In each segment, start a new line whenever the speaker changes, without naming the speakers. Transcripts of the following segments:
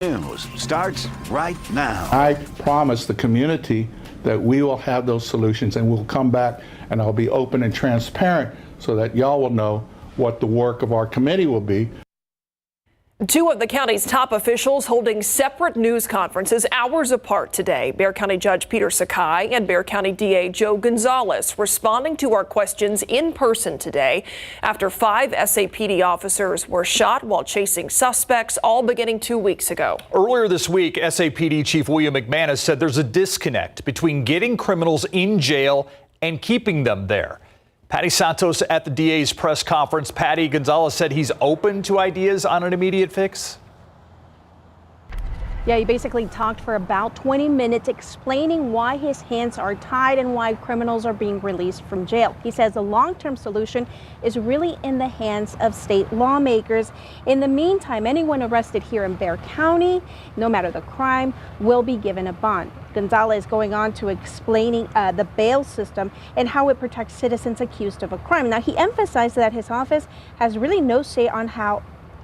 News starts right now.
I promise the community that we will have those solutions, and we'll come back and I'll be open and transparent so that y'all will know what the work of our committee will be.
Two of the county's top officials holding separate news conferences hours apart today. Bexar County Judge Peter Sakai and Bexar County DA Joe Gonzalez responding to our questions in person today after 5 SAPD officers were shot while chasing suspects, all beginning 2 weeks ago.
Earlier this week, SAPD Chief William McManus said there's a disconnect between getting criminals in jail and keeping them there. Patty Santos at the DA's press conference. Patty, Gonzalez said he's open to ideas on an immediate fix.
Yeah, he basically talked for about 20 minutes explaining why his hands are tied and why criminals are being released from jail. He says the long-term solution is really in the hands of state lawmakers. In the meantime, anyone arrested here in Bexar County, no matter the crime, will be given a bond. Gonzalez going on to explaining the bail system and how it protects citizens accused of a crime. Now, he emphasized that his office has really no say on how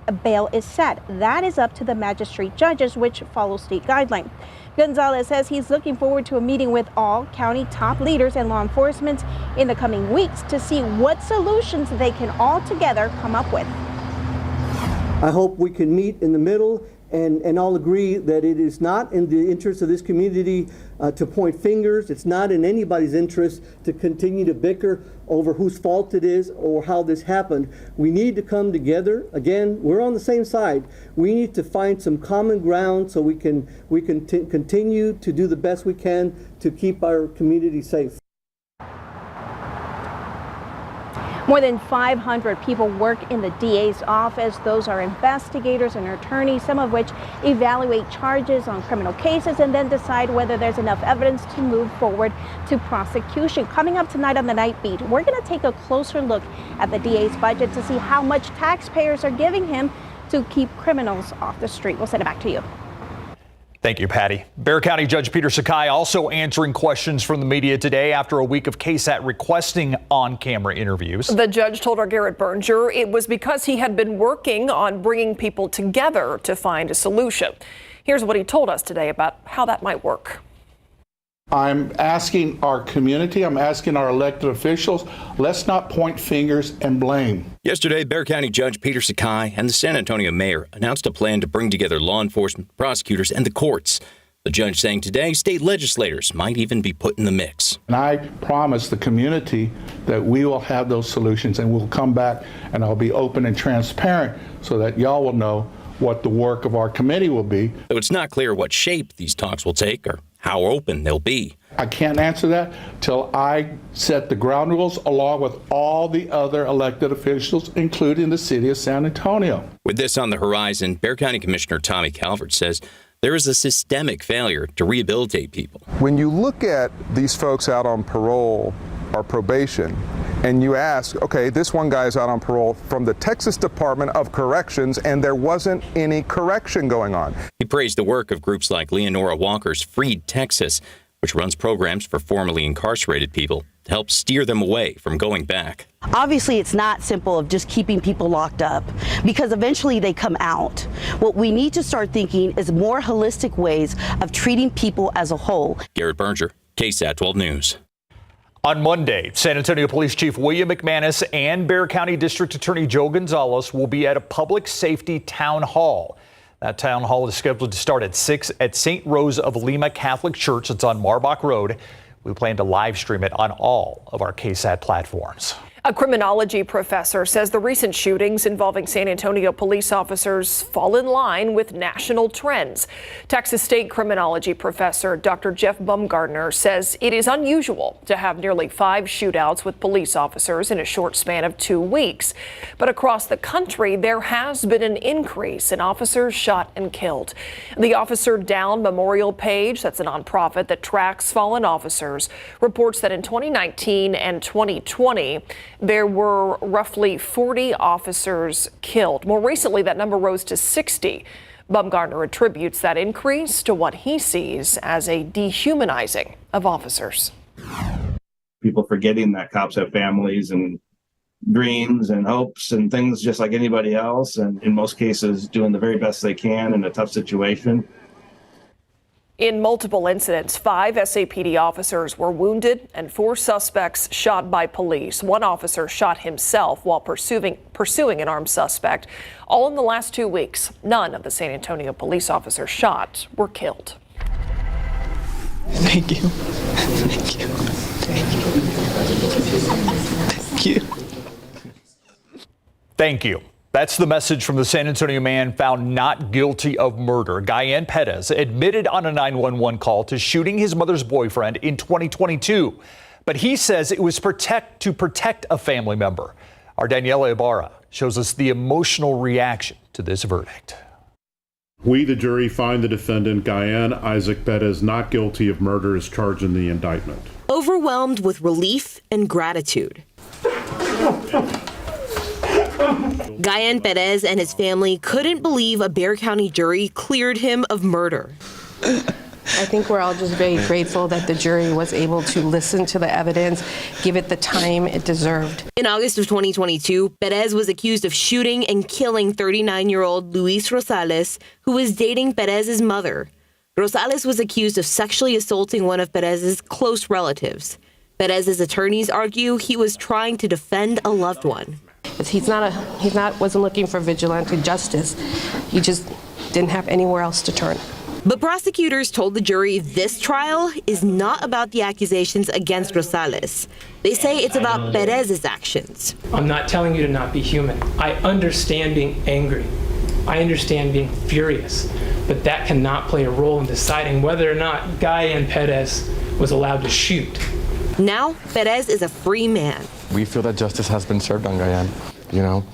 a bail is set. That is up to the magistrate judges, which follow state guidelines. Gonzalez says he's looking forward to a meeting with all county top leaders and law enforcement in the coming weeks to see what solutions they can all together come up with.
I hope we can meet in the middle and all agree that it is not in the interest of this community to point fingers. It's not in anybody's interest to continue to bicker over whose fault it is or how this happened. We need to come together. Again, we're on the same side. We need to find some common ground so we can continue to do the best we can to keep our community safe.
More than 500 people work in the DA's office. Those are investigators and attorneys, some of which evaluate charges on criminal cases and then decide whether there's enough evidence to move forward to prosecution. Coming up tonight on the Night Beat, we're going to take a closer look at the DA's budget to see how much taxpayers are giving him to keep criminals off the street. We'll send it back to you.
Thank you, Patty. Bexar County Judge Peter Sakai also answering questions from the media today after a week of KSAT requesting on-camera interviews.
The judge told our Garrett Berger it was because he had been working on bringing people together to find a solution. Here's what he told us today about how that might work.
I'm asking our community, I'm asking our elected officials, let's not point fingers and blame.
Yesterday, Bexar County Judge Peter Sakai and the San Antonio mayor announced a plan to bring together law enforcement, prosecutors, and the courts. The judge saying today state legislators might even be put in the mix.
And I promise the community that we will have those solutions, and we'll come back and I'll be open and transparent so that y'all will know what the work of our committee will be.
Though it's not clear what shape these talks will take or how open they'll be.
I can't answer that till I set the ground rules along with all the other elected officials, including the city of San Antonio.
With this on the horizon, Bexar County Commissioner Tommy Calvert says there is a systemic failure to rehabilitate people.
When you look at these folks out on parole or probation, and you ask, okay, this one guy is out on parole from the Texas Department of Corrections, and there wasn't any correction going on.
He praised the work of groups like Leonora Walker's Freed Texas, which runs programs for formerly incarcerated people to help steer them away from going back.
Obviously, it's not simple of just keeping people locked up because eventually they come out. What we need to start thinking is more holistic ways of treating people as a whole.
Garrett Berger, KSAT 12 News.
On Monday, San Antonio Police Chief William McManus and Bexar County District Attorney Joe Gonzalez will be at a public safety town hall. That town hall is scheduled to start at 6 at St. Rose of Lima Catholic Church. It's on Marbach Road. We plan to live stream it on all of our KSAT platforms.
A criminology professor says the recent shootings involving San Antonio police officers fall in line with national trends. Texas State criminology professor Dr. Jeff Baumgartner says it is unusual to have nearly 5 shootouts with police officers in a short span of 2 weeks. But across the country, there has been an increase in officers shot and killed. The Officer Down Memorial page, that's a nonprofit that tracks fallen officers, reports that in 2019 and 2020, there were roughly 40 officers killed. More recently, that number rose to 60. Baumgartner attributes that increase to what he sees as a dehumanizing of officers.
People forgetting that cops have families and dreams and hopes and things just like anybody else, and in most cases doing the very best they can in a tough situation.
In multiple incidents, 5 SAPD officers were wounded and 4 suspects shot by police. One officer shot himself while pursuing an armed suspect. All in the last 2 weeks. None of the San Antonio police officers shot were killed.
Thank you. Thank you. Thank you. Thank you.
Thank you. That's the message from the San Antonio man found not guilty of murder. Guyan Perez admitted on a 911 call to shooting his mother's boyfriend in 2022. But he says it was to protect a family member. Our Daniela Ibarra shows us the emotional reaction to this verdict.
We, the jury, find the defendant, Guyan Isaac Perez, not guilty of murder as charged in the indictment.
Overwhelmed with relief and gratitude. Guyan Perez and his family couldn't believe a Bexar County jury cleared him of murder.
I think we're all just very grateful that the jury was able to listen to the evidence, give it the time it deserved.
In August of 2022, Perez was accused of shooting and killing 39-year-old Luis Rosales, who was dating Perez's mother. Rosales was accused of sexually assaulting one of Perez's close relatives. Perez's attorneys argue he was trying to defend a loved one.
Wasn't looking for vigilante justice. He just didn't have anywhere else to turn.
But prosecutors told the jury this trial is not about the accusations against Rosales. They say it's about Perez's actions.
I'm not telling you to not be human. I understand being angry. I understand being furious. But that cannot play a role in deciding whether or not Guyan Perez was allowed to shoot.
Now, Perez is a free man.
We feel that justice has been served on Guyan. You know,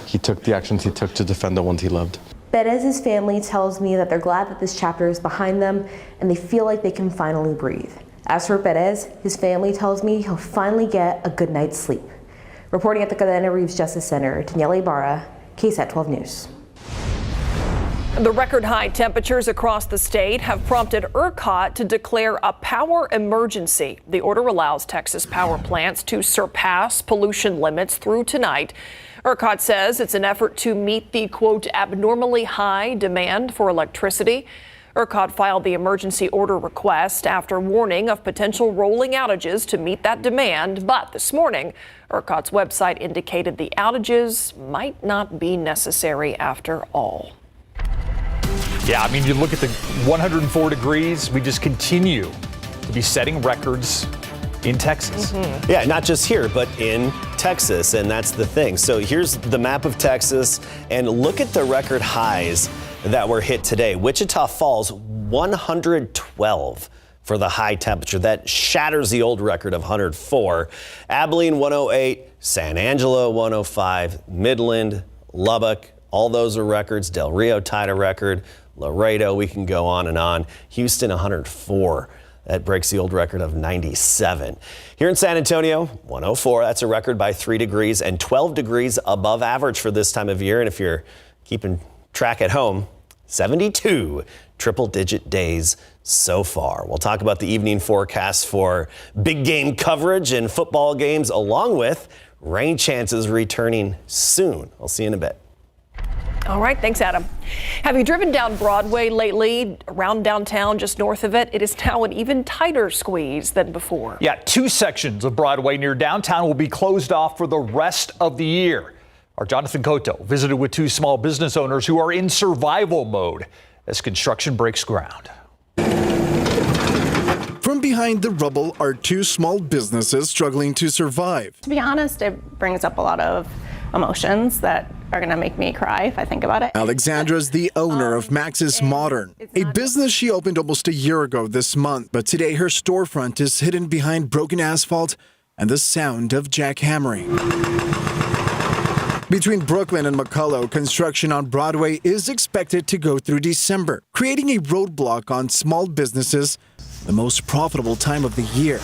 he took the actions he took to defend the ones he loved.
Perez's family tells me that they're glad that this chapter is behind them and they feel like they can finally breathe. As for Perez, his family tells me he'll finally get a good night's sleep. Reporting at the Cadena Reeves Justice Center, Daniela Ibarra, KSAT 12 News.
The record high temperatures across the state have prompted ERCOT to declare a power emergency. The order allows Texas power plants to surpass pollution limits through tonight. ERCOT says it's an effort to meet the, quote, abnormally high demand for electricity. ERCOT filed the emergency order request after warning of potential rolling outages to meet that demand. But this morning, ERCOT's website indicated the outages might not be necessary after all.
Yeah, I mean, you look at the 104 degrees, we just continue to be setting records in Texas.
Mm-hmm. Yeah, not just here, but in Texas, and that's the thing. So here's the map of Texas, and look at the record highs that were hit today. Wichita Falls, 112 for the high temperature. That shatters the old record of 104. Abilene, 108, San Angelo, 105, Midland, Lubbock, all those are records. Del Rio tied a record. Laredo, we can go on and on. Houston, 104. That breaks the old record of 97. Here in San Antonio, 104. That's a record by 3 degrees and 12 degrees above average for this time of year. And if you're keeping track at home, 72 triple-digit days so far. We'll talk about the evening forecast for big game coverage and football games, along with rain chances returning soon. I'll see you in a bit.
All right, thanks, Adam. Have you driven down Broadway lately, around downtown, just north of it? It is now an even tighter squeeze than before.
Yeah, 2 sections of Broadway near downtown will be closed off for the rest of the year. Our Jonathan Cotto visited with 2 small business owners who are in survival mode as construction breaks ground.
From behind the rubble are 2 small businesses struggling to survive.
To be honest, it brings up a lot of emotions that are going to make me cry if I think about it.
Alexandra's the owner of Max's Modern, a business she opened almost a year ago this month. But today her storefront is hidden behind broken asphalt and the sound of jackhammering. Between Brooklyn and McCullough, construction on Broadway is expected to go through December, creating a roadblock on small businesses, the most profitable time of the year.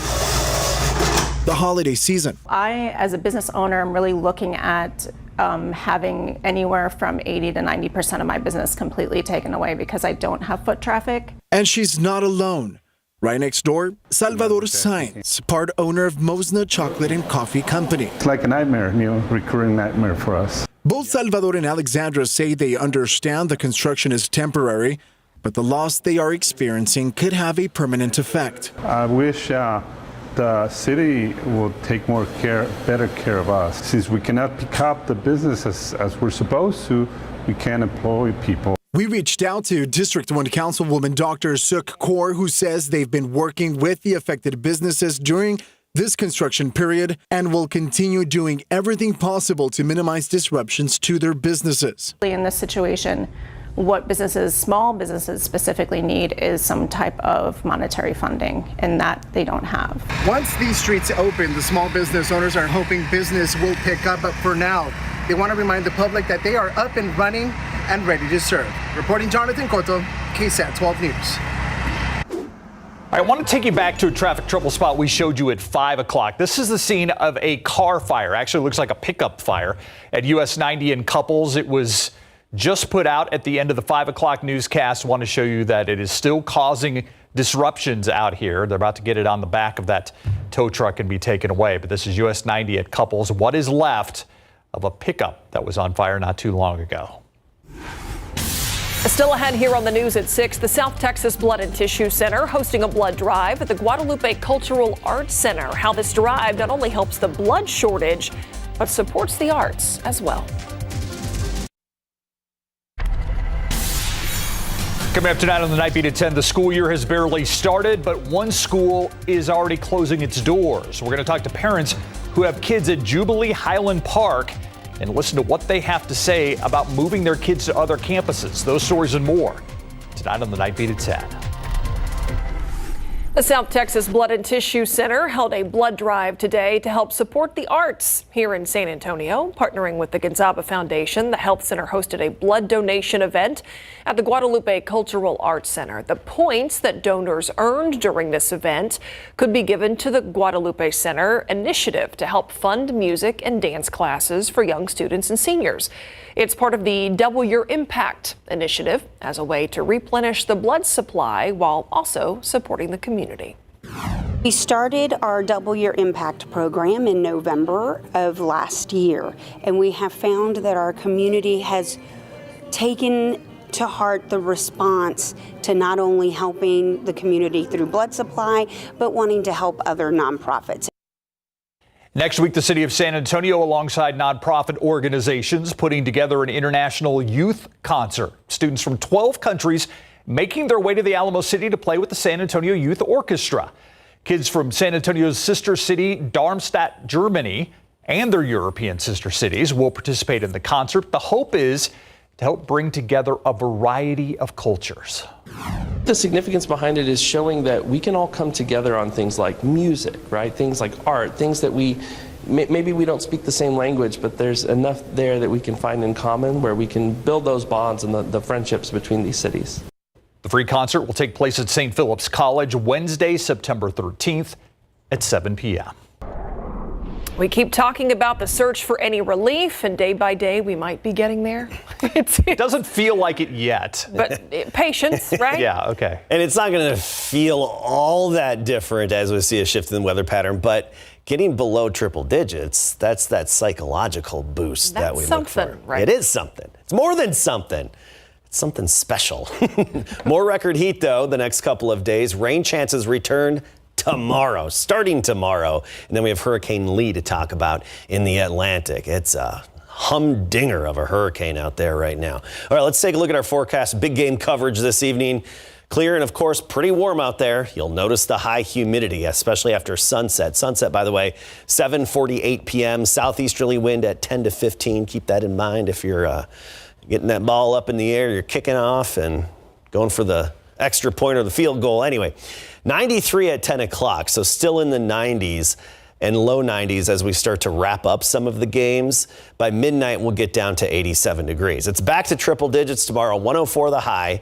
The holiday season.
I, as a business owner, am really looking at having anywhere from 80 to 90% of my business completely taken away because I don't have foot traffic.
And she's not alone. Right next door, Salvador Sainz, part owner of Mosna Chocolate and Coffee Company.
It's like a nightmare, recurring nightmare for us.
Both Salvador and Alexandra say they understand the construction is temporary, but the loss they are experiencing could have a permanent effect.
I wish the city will take better care of us. Since we cannot pick up the business as we're supposed to, we can't employ people.
We reached out to District 1 Councilwoman Dr. Suk Kaur, who says they've been working with the affected businesses during this construction period and will continue doing everything possible to minimize disruptions to their businesses.
In this situation, what businesses, small businesses specifically need is some type of monetary funding, and that they don't have.
Once these streets open, the small business owners are hoping business will pick up, but for now, they want to remind the public that they are up and running and ready to serve. Reporting Jonathan Cotto, KSAT 12 News.
I want to take you back to a traffic trouble spot we showed you at 5 o'clock. This is the scene of a car fire. Actually, looks like a pickup fire at US 90 in Couples. It was just put out at the end of the 5 o'clock newscast. I want to show you that it is still causing disruptions out here. They're about to get it on the back of that tow truck and be taken away. But this is US 90 at Couples. What is left of a pickup that was on fire not too long ago?
Still ahead here on the news at 6, the South Texas Blood and Tissue Center hosting a blood drive at the Guadalupe Cultural Arts Center. How this drive not only helps the blood shortage, but supports the arts as well.
Coming up tonight on the Night Beat at 10, the school year has barely started, but one school is already closing its doors. We're going to talk to parents who have kids at Jubilee Highland Park and listen to what they have to say about moving their kids to other campuses. Those stories and more tonight on the Night Beat at 10.
The South Texas Blood and Tissue Center held a blood drive today to help support the arts here in San Antonio. Partnering with the Gonzaga Foundation, the Health Center hosted a blood donation event at the Guadalupe Cultural Arts Center. The points that donors earned during this event could be given to the Guadalupe Center initiative to help fund music and dance classes for young students and seniors. It's part of the Double Your Impact initiative as a way to replenish the blood supply while also supporting the community.
We started our Double Your Impact program in November of last year, and we have found that our community has taken to heart the response to not only helping the community through blood supply, but wanting to help other nonprofits.
Next week, the city of San Antonio, alongside nonprofit organizations, putting together an international youth concert. Students from 12 countries making their way to the Alamo City to play with the San Antonio Youth Orchestra. Kids from San Antonio's sister city, Darmstadt, Germany, and their European sister cities will participate in the concert. The hope is to help bring together a variety of cultures.
The significance behind it is showing that we can all come together on things like music, right? Things like art, things that maybe we don't speak the same language, but there's enough there that we can find in common where we can build those bonds and the friendships between these cities.
The free concert will take place at St. Philip's College Wednesday, September 13th at 7 p.m.
We keep talking about the search for any relief, and day by day we might be getting there.
It doesn't feel like it yet.
But patience, right?
Yeah, okay.
And it's not going to feel all that different as we see a shift in the weather pattern, but getting below triple digits, that's that psychological boost that we look for.
Right?
It is something. It's more than something. It's something special. More record heat, though, the next couple of days. Rain chances return tomorrow, starting tomorrow. And then we have Hurricane Lee to talk about in the Atlantic. It's a humdinger of a hurricane out there right now. All right, let's take a look at our forecast. Big game coverage this evening. Clear and, of course, pretty warm out there. You'll notice the high humidity, especially after sunset. Sunset, by the way, 7:48 p.m. Southeasterly wind at 10 to 15. Keep that in mind if you're getting that ball up in the air, you're kicking off and going for the extra point or the field goal. Anyway, 93 at 10 o'clock, so still in the 90s and low 90s as we start to wrap up some of the games. By midnight, we'll get down to 87 degrees. It's back to triple digits tomorrow, 104 the high,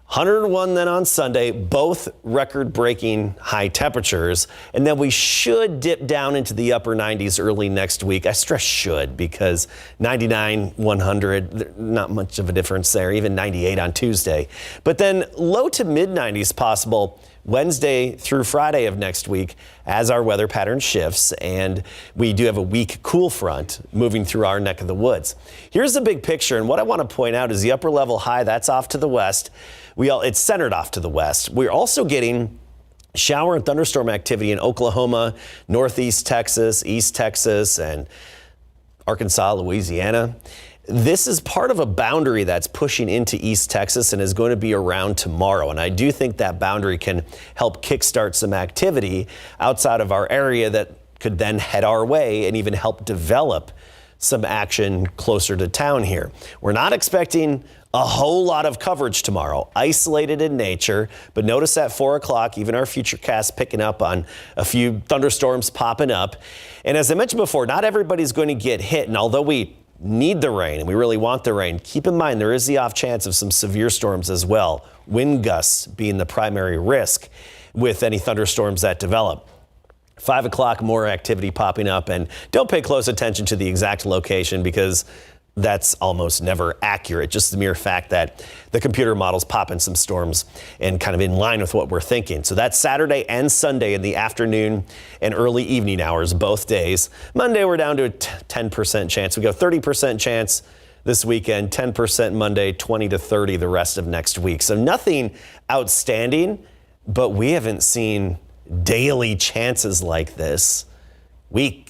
101 then on Sunday, both record-breaking high temperatures. And then we should dip down into the upper 90s early next week. I stress should because 99, 100, not much of a difference there, even 98 on Tuesday. But then low to mid 90s possible Wednesday through Friday of next week as our weather pattern shifts, and we do have a weak cool front moving through our neck of the woods. Here's the big picture, and what I want to point out is the upper level high, that's off to the west. It's centered off to the west. We're also getting shower and thunderstorm activity in Oklahoma, northeast Texas, east Texas, and Arkansas, Louisiana. This is part of a boundary that's pushing into East Texas and is going to be around tomorrow. And I do think that boundary can help kickstart some activity outside of our area that could then head our way and even help develop some action closer to town here. We're not expecting a whole lot of coverage tomorrow, isolated in nature, but notice at 4 o'clock, even our futurecast picking up on a few thunderstorms popping up. And as I mentioned before, not everybody's going to get hit. And although we need the rain and we really want the rain, keep in mind there is the off chance of some severe storms as well. Wind gusts being the primary risk with any thunderstorms that develop. 5 o'clock, more activity popping up, and don't pay close attention to the exact location because that's almost never accurate. Just the mere fact that the computer models pop in some storms and kind of in line with what we're thinking. So that's Saturday and Sunday in the afternoon and early evening hours, both days. Monday, we're down to a 10% chance. We go 30% chance this weekend, 10% Monday, 20 to 30 the rest of next week. So nothing outstanding, but we haven't seen daily chances like this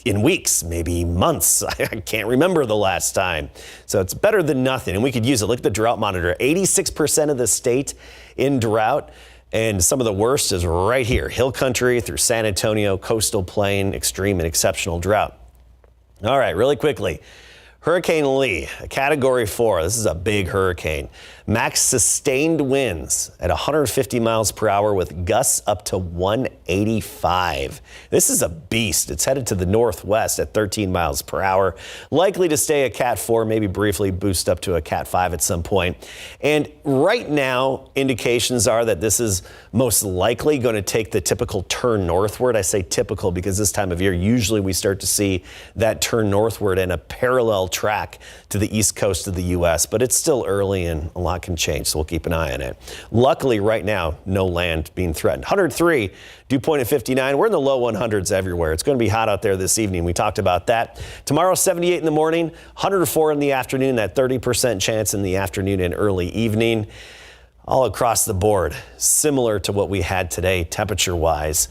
in weeks, maybe months. I can't remember the last time. So it's better than nothing, and we could use it. Look at the drought monitor. 86% of the state in drought, and some of the worst is right here. Hill country through San Antonio, coastal plain, extreme and exceptional drought. All right, really quickly. Hurricane Lee, a Category 4. This is a big hurricane. Max sustained winds at 150 miles per hour with gusts up to 185. This is a beast. It's headed to the northwest at 13 miles per hour. Likely to stay a Cat 4, maybe briefly boost up to a Cat 5 at some point. And right now, indications are that this is most likely going to take the typical turn northward. I say typical because this time of year, usually we start to see that turn northward in a parallel track to the east coast of the U.S., but it's still early and a lot can change, so we'll keep an eye on it. Luckily, right now, no land being threatened. 103, dew point at 59. We're in the low 100s everywhere. It's going to be hot out there this evening. We talked about that. Tomorrow, 78 in the morning, 104 in the afternoon, that 30% chance in the afternoon and early evening. All across the board, similar to what we had today, temperature-wise.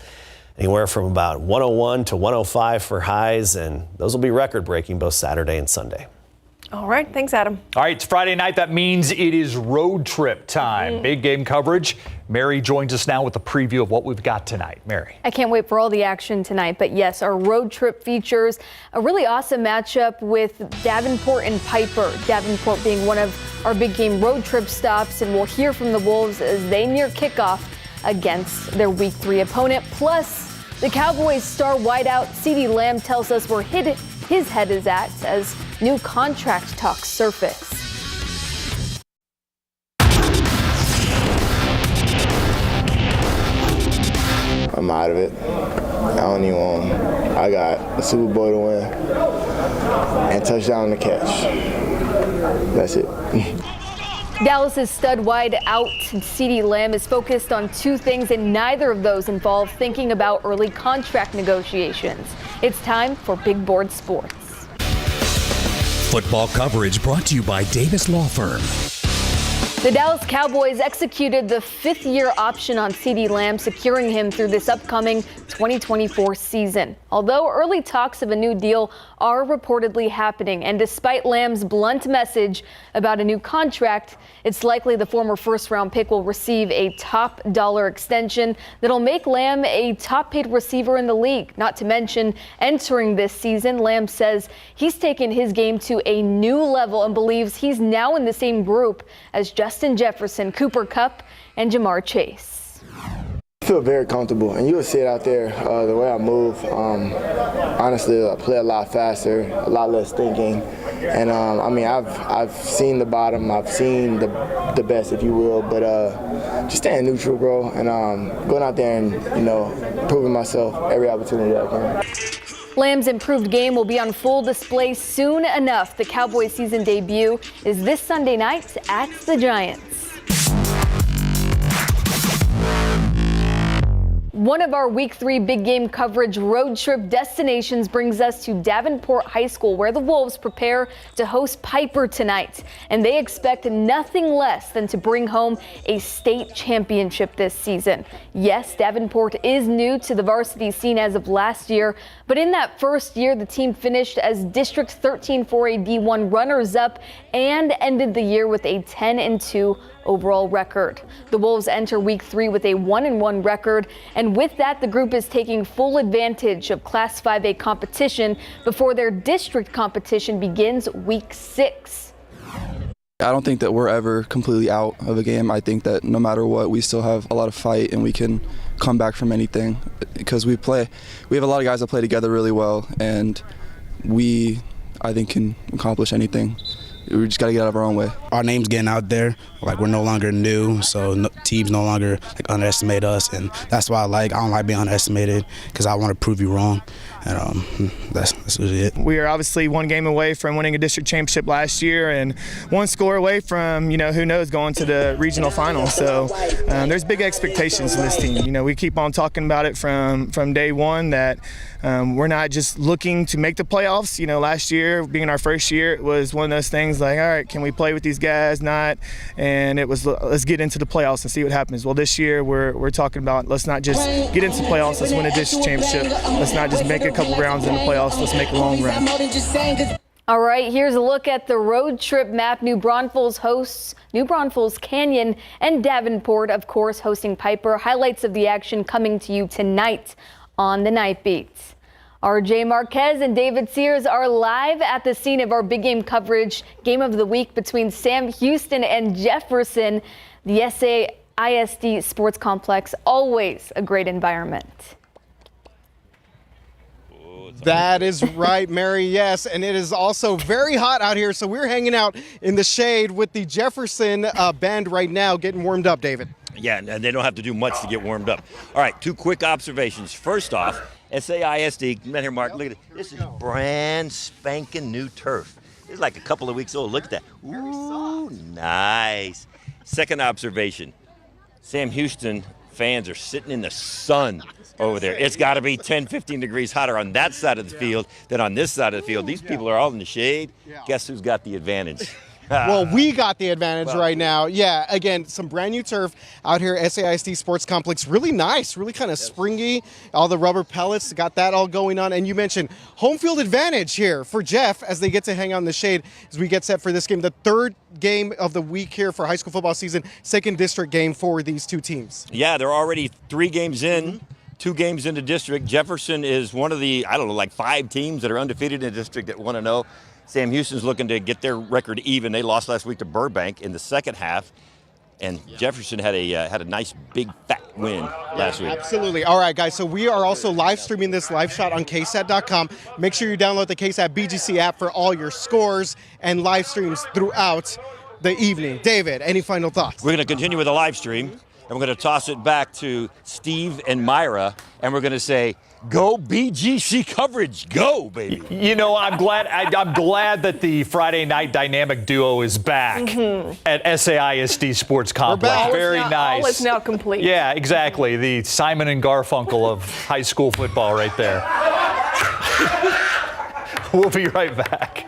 Anywhere from about 101 to 105 for highs, and those will be record-breaking both Saturday and Sunday.
All right, thanks, Adam.
All right, it's Friday night. That means it is road trip time. Big game coverage. Mary joins us now with a preview of what we've got tonight. Mary.
I can't wait for all the action tonight, but yes, our road trip features a really awesome matchup with Davenport and Piper. Davenport being one of our big game road trip stops, and we'll hear from the Wolves as they near kickoff against their Week 3 opponent. Plus, the Cowboys star wideout CeeDee Lamb tells us where his head is at as new contract talks surface.
I'm out of it. I don't even want. I got a Super Bowl to win and touchdown to catch. That's it.
Dallas's stud wide out CeeDee Lamb is focused on two things, and neither of those involve thinking about early contract negotiations. It's time for Big Board Sports.
Football coverage brought to you by Davis Law Firm.
The Dallas Cowboys executed the fifth-year option on CeeDee Lamb, securing him through this upcoming 2024 season. Although early talks of a new deal are reportedly happening, and despite Lamb's blunt message about a new contract, it's likely the former first-round pick will receive a top dollar extension that'll make Lamb a top-paid receiver in the league. Not to mention, entering this season, Lamb says he's taken his game to a new level and believes he's now in the same group as Justin Jefferson, Cooper Kupp, and Jamar Chase.
I feel very comfortable, and you will see it out there, the way I move. Honestly, I play a lot faster, a lot less thinking. And I mean, I've seen the bottom, I've seen the best, if you will, but just staying neutral, bro, and going out there and, proving myself every opportunity I can.
Lamb's improved game will be on full display soon enough. The Cowboys season debut is this Sunday night at the Giants. One of our Week 3 big game coverage road trip destinations brings us to Davenport High School, where the Wolves prepare to host Piper tonight. And they expect nothing less than to bring home a state championship this season. Yes, Davenport is new to the varsity scene as of last year, but in that first year, the team finished as District 13 4A D1 runners-up and ended the year with a 10-2 overall record. The Wolves enter Week 3 with a 1-1 record, and with that, the group is taking full advantage of Class 5A competition before their district competition begins Week 6.
I don't think that we're ever completely out of a game. I think that no matter what, we still have a lot of fight and we can come back from anything because we have a lot of guys that play together really well, and we, I think, can accomplish anything. We just got to get out of our own way.
Our name's getting out there. Like, we're no longer new, so teams no longer underestimate us, and that's why I don't like being underestimated, because I want to prove you wrong, and that's it.
We are obviously one game away from winning a district championship last year, and one score away from who knows, going to the regional final. So there's big expectations in this team. We keep on talking about it from day one that we're not just looking to make the playoffs. Last year being our first year, it was one of those things like, all right, can we play with these guys? Not. And it was, let's get into the playoffs and see what happens. Well, this year we're talking about, let's not just get into the playoffs, let's win a district championship. Let's not just make a couple rounds in the playoffs, let's make a long run.
All right, here's a look at the road trip map. New Braunfels hosts New Braunfels, Canyon, and Davenport, of course, hosting Piper. Highlights of the action coming to you tonight on the Night Beats. RJ Marquez and David Sears are live at the scene of our big game coverage, game of the week between Sam Houston and Jefferson. The SAISD Sports Complex, always a great environment.
That is right, Mary, yes, and it is also very hot out here, so we're hanging out in the shade with the Jefferson band right now, getting warmed up, David.
Yeah, and they don't have to do much to get warmed up. All right, two quick observations. First off, SAISD, come in here, Mark, look at it. This is brand spanking new turf. It's like a couple of weeks old. Look at that. Ooh, nice. Second observation, Sam Houston fans are sitting in the sun over there. It's got to be 10, 15 degrees hotter on that side of the field than on this side of the field. These people are all in the shade. Guess who's got the advantage?
Well, we got the advantage right now. Yeah, again, some brand new turf out here at SAISD Sports Complex. Really nice, really kind of springy. All the rubber pellets, got that all going on. And you mentioned home field advantage here for Jeff as they get to hang out in the shade as we get set for this game. The third game of the week here for high school football season, second district game for these two teams.
Yeah, they're already 3 games in. 2 games into district. Jefferson is one of the, 5 teams that are undefeated in the district that 1-0. Sam Houston's looking to get their record even. They lost last week to Burbank in the second half, and Jefferson had a nice big fat win last week.
Absolutely. All right, guys. So we are also live streaming this live shot on KSAT.com. Make sure you download the KSAT BGC app for all your scores and live streams throughout the evening. David, any final thoughts?
We're going to continue with the live stream, and we're going to toss it back to Steve and Myra, and we're going to say, go BGC coverage, go, baby.
I'm glad that the Friday night dynamic duo is back at SAISD Sports Complex. Very nice.
All is now complete.
Yeah, exactly. The Simon and Garfunkel of high school football right there. We'll be right back.